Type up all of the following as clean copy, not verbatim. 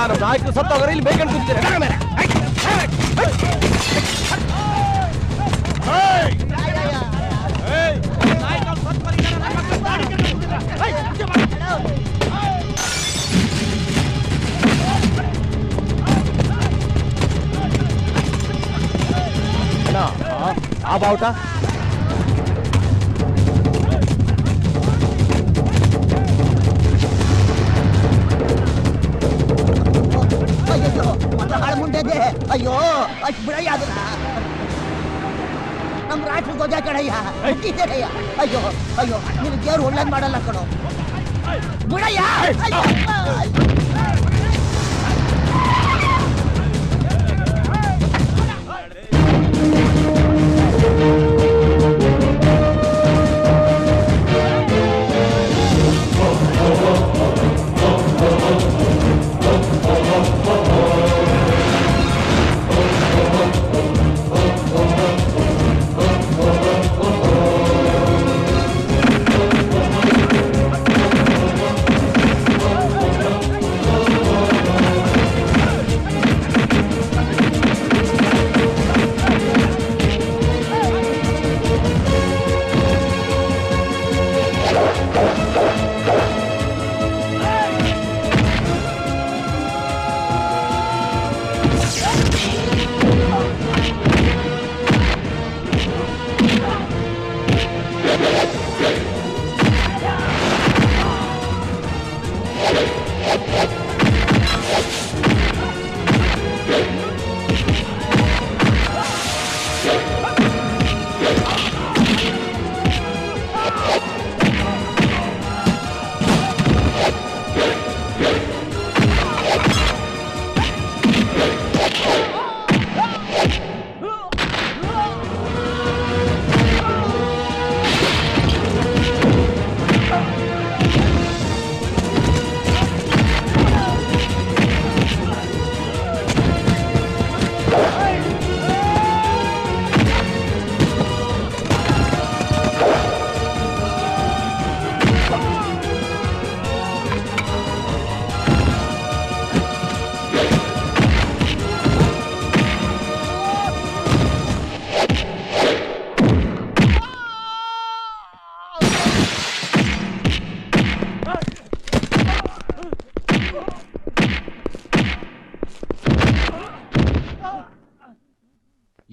ನಮ್ಮ ನಾಯಕರು ಸತ್ತೋಗ್ರೆ ಇಲ್ಲಿ ಬೇಕಂತ ಕೂತಿದ್ದಾರೆ. ಆ ಬಾವುಟ ಮುಂದೆ ಅಯ್ಯೋ ಅಷ್ಟು ಬಿಡಯ್ಯ ಅದನ್ನ ನಮ್ಮ ರಾಷ್ಟ್ರ ಧ್ವಜ ಕಣಯ್ಯ ಇಟ್ಟಿದ್ದೇನಯ್ಯ. ಅಯ್ಯೋ ಅಯ್ಯೋ ನಿನ್ ದೇವ್ರು ಒಳ್ಳೇದ್ ಮಾಡಲ್ಲ ಕಣೋ ಬಿಡಯ್ಯ.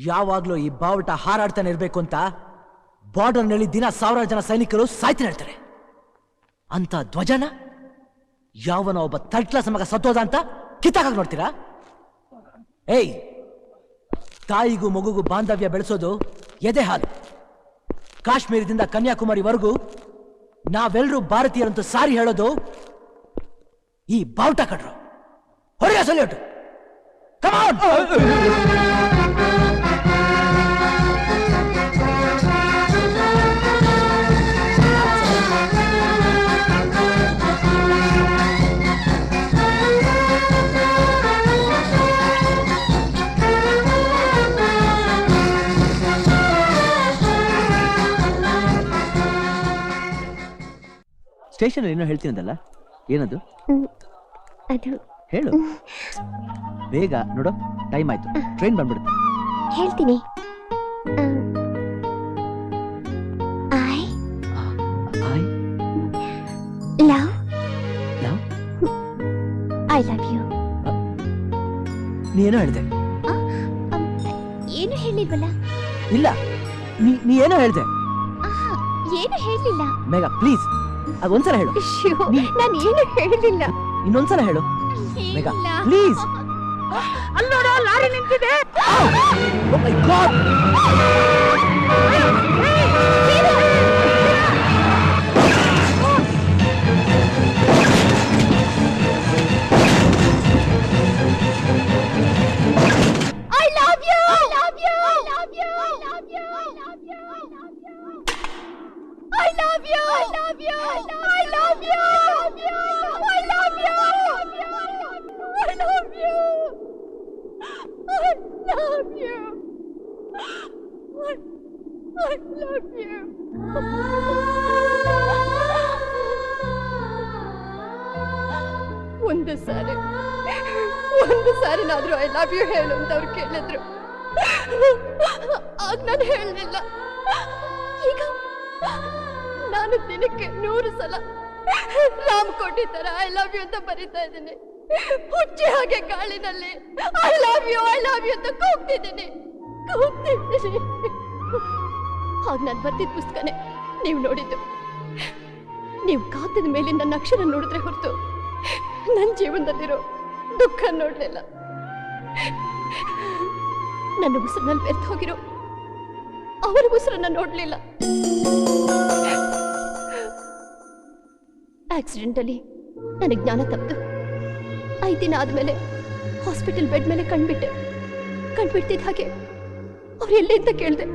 ಯಾವಾಗ್ಲೂ ಈ ಬಾವುಟ ಹಾರಾಡ್ತಾನೆ ಇರ್ಬೇಕು ಅಂತ ಬಾರ್ಡರ್ನಲ್ಲಿ ದಿನ 1000 ಜನ ಸೈನಿಕರು ಸಾಯ್ತಾನೆ ಇರ್ತಾರೆ. ಅಂತ ಧ್ವಜನ ಯಾವನ ಒಬ್ಬ ಥರ್ಡ್ ಕ್ಲಾಸ್ ಮಗ ಸತ್ತೋದ ಅಂತ ಕಿತ್ತಾಕ ನೋಡ್ತೀರಾ? ಏಯ್, ತಾಯಿಗೂ ಮಗುಗೂ ಬಾಂಧವ್ಯ ಬೆಳೆಸೋದು ಎದೆ ಹಾಲು. ಕಾಶ್ಮೀರದಿಂದ ಕನ್ಯಾಕುಮಾರಿವರೆಗೂ ನಾವೆಲ್ಲರೂ ಭಾರತೀಯರಂತೂ ಸಾರಿ ಹೇಳೋದು ಈ ಬಾವುಟ ಕಡ್ರು. ಹೊರಗೆ ಸಲ್ಯೂಟ್. Come on. ಸ್ಟೇಷನ್ ಏನೋ ಹೇಳ್ತೀನದಲ್ಲ, ಏನದು? ಅದು ಹೇಳು ಬೇಗ. ನೋಡು ಟೈಮ್ ಆಯ್ತು, ಟ್ರೈನ್ ಬಂದ್ಬಿಡುತ್ತೆ. ಹೇಳ್ತೀನಿ. I love love I love you. ನೀ ಏನೋ ಹೇಳಿದೆ? ಏನು ಹೇಳಿಲ್ವಲ್ಲ? ಇಲ್ಲ, ನೀ ಏನೋ ಹೇಳಿದೆ. ಏನು ಹೇಳಿಲ್ಲ. ಮೇಘ ಪ್ಲೀಸ್, ಅದು ಒಂದ್ಸಲ ಹೇಳು. ನಾನು ಏನು ಹೇಳಿಲ್ಲ. ಇನ್ನೊಂದ್ಸಲ ಹೇಳು ಮೇಘ ಪ್ಲೀಸ್. ಅಲ್ಲೋಡ ಲಾರಿ ನಿಂತಿದೆ. ಓ ಮೈ god. I love you. I love you. I love you. I love you. I love you. I love you. I love you. I love you. I love you. I love you. I love you. I love you. ಒಂದು ಸಾರಿ ಸಾರಿನಾದ್ರೂ I love you ಹೇಳು ಅಂತ ಅವ್ರು ಕೇಳಿದ್ರು. ಆಗ ನಾನು ಹೇಳಲಿಲ್ಲ. ಈಗ ನಾನು ದಿನಕ್ಕೆ 100 ಸಲ ರಾಮ್ ಕೋಟಿ ತರ ಐ ಲವ್ ಯು ಅಂತ ಬರೀತಾ ಇದ್ದೀನಿ. ಹುಚ್ಚಿ ಹಾಗೆ ಗಾಳಿನಲ್ಲಿ ಐ ಲವ್ ಯು ಅಂತ ಕೂಗ್ತಿದ್ದೀನಿ. ಆಗ ನಾನು ಬರ್ತಿದ್ದ ಪುಸ್ತಕನೇ ನೀವು ನೋಡಿದ್ದು. ನೀವು ಕಾತದ ಮೇಲೆ ನನ್ನ ಅಕ್ಷರ ನೋಡಿದ್ರೆ ಹೊರತು ನನ್ನ ಜೀವನದಲ್ಲಿರೋ ದುಃಖ ನೋಡ್ಲಿಲ್ಲ. ನನ್ನ ಉಸಿರಿನಲ್ಲಿ ಬೆರ್ತು ಹೋಗಿರೋ ಅವರ ಉಸಿರನ್ನ ನೋಡ್ಲಿಲ್ಲ. ಆಕ್ಸಿಡೆಂಟಲ್ಲಿ ನನಗೆ ಜ್ಞಾನ ತಪ್ಪಿತು. 5 ದಿನ ಆದ್ಮೇಲೆ ಹಾಸ್ಪಿಟಲ್ ಬೆಡ್ ಮೇಲೆ ಕಣ್ಬಿಡ್ತಿದ್ದ ಹಾಗೆ ಅವ್ರು ಎಲ್ಲಿ ಅಂತ ಕೇಳಿದೆ.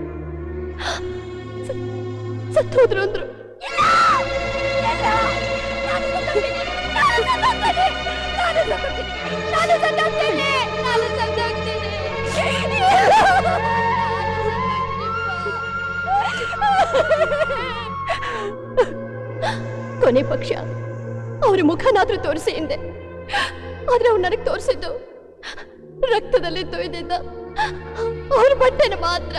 ಸತ್ತೋದ್ರು ಅಂದ್ರು. ಕೊನೆ ಪಕ್ಷ ಅವ್ರ ಮುಖನಾದ್ರೂ ತೋರಿಸಿ ಹಿಂದೆ. ಆದ್ರೆ ಅವ್ರು ನನಗೆ ತೋರಿಸಿದ್ದು ರಕ್ತದಲ್ಲಿ ತೊಯ್ದಿದ್ದ ಅವ್ರ ಬಟ್ಟೆನ ಮಾತ್ರ.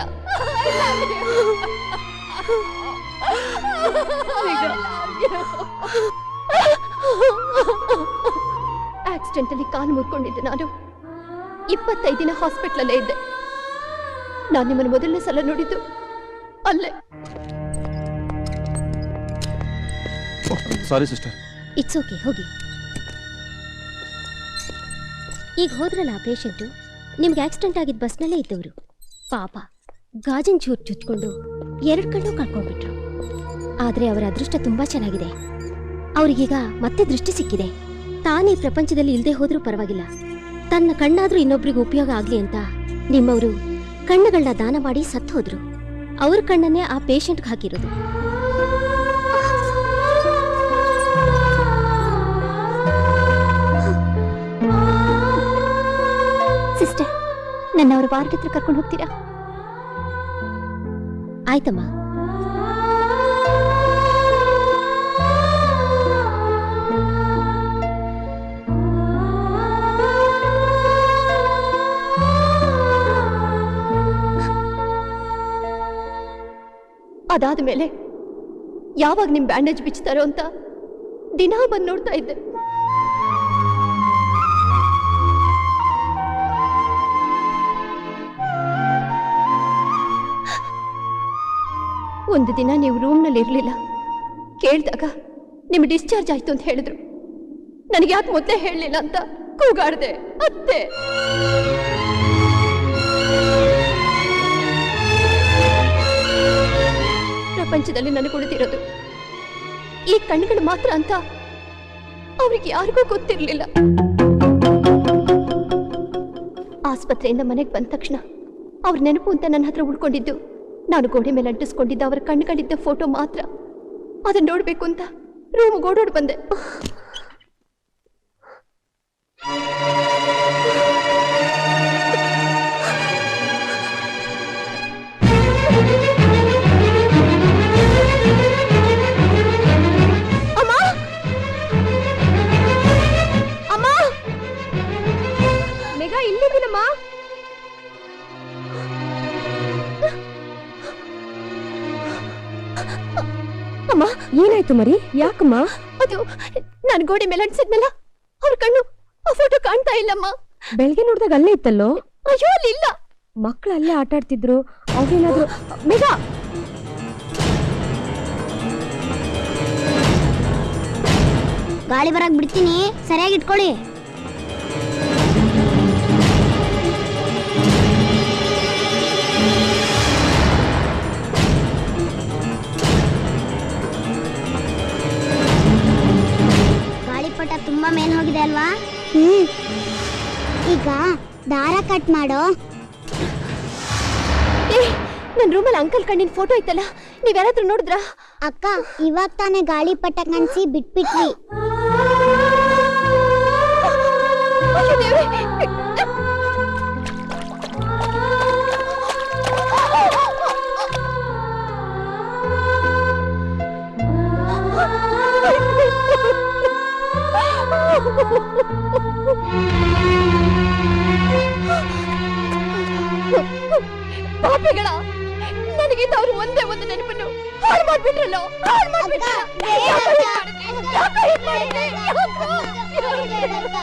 ಆಕ್ಸಿಡೆಂಟಲ್ಲಿ ಕಾಲು ಮುರ್ಕೊಂಡಿದ್ದೆ ನಾನು. 25 ದಿನ ಹಾಸ್ಪಿಟ್ಲಲ್ಲೇ ಇದ್ದೆ. ನಾನು ನಿಮ್ಮನ್ನು ಮೊದಲನೇ ಸಲ ನೋಡಿದ್ದು ಅಲ್ಲೇ. Sorry sister. ಇಟ್ಸ್ ಓಕೆ, ಹೋಗಿ. ಈಗ ಹೋದ್ರಲ್ಲ ಆ ಪೇಷಂಟು, ನಿಮ್ಗೆ ಆಕ್ಸಿಡೆಂಟ್ ಆಗಿದ್ದ ಬಸ್ನಲ್ಲೇ ಇದ್ದವರು. ಪಾಪ ಗಾಜಿನ ಚೂರು ಚುಚ್ಕೊಂಡು 2 ಕಣ್ಣು ಕಳ್ಕೊಂಡ್ಬಿಟ್ರು. ಆದರೆ ಅವರ ಅದೃಷ್ಟ ತುಂಬಾ ಚೆನ್ನಾಗಿದೆ. ಅವ್ರಿಗೀಗ ಮತ್ತೆ ದೃಷ್ಟಿ ಸಿಕ್ಕಿದೆ. ತಾನೇ ಪ್ರಪಂಚದಲ್ಲಿ ಇಲ್ಲದೆ ಹೋದ್ರೂ ಪರವಾಗಿಲ್ಲ, ತನ್ನ ಕಣ್ಣಾದ್ರೂ ಇನ್ನೊಬ್ರಿಗೆ ಉಪಯೋಗ ಆಗ್ಲಿ ಅಂತ ನಿಮ್ಮವರು ಕಣ್ಣುಗಳನ್ನ ದಾನ ಮಾಡಿ ಸತ್ತು ಹೋದ್ರು. ಅವ್ರ ಕಣ್ಣನ್ನೇ ಆ ಪೇಷಂಟ್ಗೆ ಹಾಕಿರೋದು. ಸಿಸ್ಟರ್, ನನ್ನ ಅವ್ರ ವಾರ್ಡ್ ಹತ್ರ ಕರ್ಕೊಂಡು ಹೋಗ್ತೀರಾ? ಆಯ್ತಮ್ಮ. ಅದಾದ ಮೇಲೆ ಯಾವಾಗ ನಿಮ್ ಬ್ಯಾಂಡೇಜ್ ಬಿಚ್ತಾರೋ ಅಂತ ದಿನಾ ಬಂದು ನೋಡ್ತಾ ಇದ್ದೆ. ಒಂದು ದಿನ ನೀವು ರೂಮ್ನಲ್ಲಿ ಇರಲಿಲ್ಲ. ಕೇಳಿದಾಗ ನಿಮ್ ಡಿಸ್ಚಾರ್ಜ್ ಆಯ್ತು ಅಂತ ಹೇಳಿದ್ರು. ನನಗೆ ಯಾಕೆ ಮೊದಲೇ ಹೇಳಲಿಲ್ಲ ಅಂತ ಕೂಗಾಡ್ದೆ. ಅತ್ತೆ, ಪ್ರಪಂಚದಲ್ಲಿ ನನಗೆ ಉಳಿದಿರೋದು ಈ ಕಣ್ಣುಗಳು ಮಾತ್ರ ಅಂತ ಅವ್ರಿಗೆ ಯಾರಿಗೂ ಗೊತ್ತಿರಲಿಲ್ಲ. ಆಸ್ಪತ್ರೆಯಿಂದ ಮನೆಗೆ ಬಂದ ತಕ್ಷಣ ಅವ್ರ ನೆನಪು ಅಂತ ನನ್ನ ಹತ್ರ ಉಳ್ಕೊಂಡಿದ್ದು ನಾನು ಗೋಡೆ ಮೇಲೆ ಅಂಟಿಸ್ಕೊಂಡಿದ್ದ ಅವರ ಕಣ್ಣುಗಳಿದ್ದ ಫೋಟೋ ಮಾತ್ರ. ಅದನ್ನ ನೋಡ್ಬೇಕು ಅಂತ ರೂಮ್ ಓಡೋಡ್ ಬಂದೆ. ಇಲ್ಲಿದ್ದೀನಮ್ಮ. ಅಮ್ಮ, ಏನಾಯ್ತು ಮರಿ? ಯಾಕಮ್ಮ? ಅದು ನಾನು ಗೋಡೆ ಮೇಲೆ ಅಂಟಿಸಿದ್ನಲ್ಲ, ಅವ್ರ ಕಣ್ಣು ಆ ಫೋಟೋ ಕಾಣ್ತಾ ಇಲ್ಲಮ್ಮ. ಬೆಳಗ್ಗೆ ನೋಡಿದಾಗ ಅಲ್ಲೇ ಇತ್ತಲ್ಲೋ? ಅಯ್ಯೋ, ಅಲ್ಲಿಲ್ಲ. ಮಕ್ಕಳು ಅಲ್ಲೇ ಆಟ ಆಡ್ತಿದ್ರು. ಅವ್ರೇನಾದ್ರು ಮೇಘ, ಗಾಳಿ ಬರಕ್ ಬಿಡ್ತೀನಿ, ಸರಿಯಾಗಿ ಇಟ್ಕೊಳ್ಳಿ. ಗಾಳಿಪಟ ತುಂಬಾ ಮೇಲ್ ಹೋಗಿದೆ ಅಲ್ವಾ? ಈಗ ದಾರ ಕಟ್ ಮಾಡೋ. ನನ್ನ ರೂಮಲ್ಲಿ ಅಂಕಲ್ ಕಣ್ಣಿನ ಫೋಟೋ ಇತ್ತಲ್ಲ, ನೀವ್ಯಾರಾದ್ರೂ ನೋಡಿದ್ರಾ? ಅಕ್ಕ, ಇವಾಗ ತಾನೇ ಗಾಳಿಪಟ ಕನ್ಸಿ ಬಿಟ್ಬಿಟ್ವಿ. ಪಾಪಿಗಳ ನನಗಿಂದ ಅವ್ರು ಒಂದೇ ಒಂದು ನೆನಪನ್ನು ಹಾಳು ಮಾಡ್ಬಿಟ್ರಲ್ಲೋ, ಹಾಳು ಮಾಡ್ಬಿಟ್ರಲ್ಲ. ಯಾಕೋ ಹೀಗ್ ಮಾಡಿದ್ರಿ? ಯಾಕೋ ಹೀಗ್ ಮಾಡಿದ್ರಿ? ಯಾಕೋ?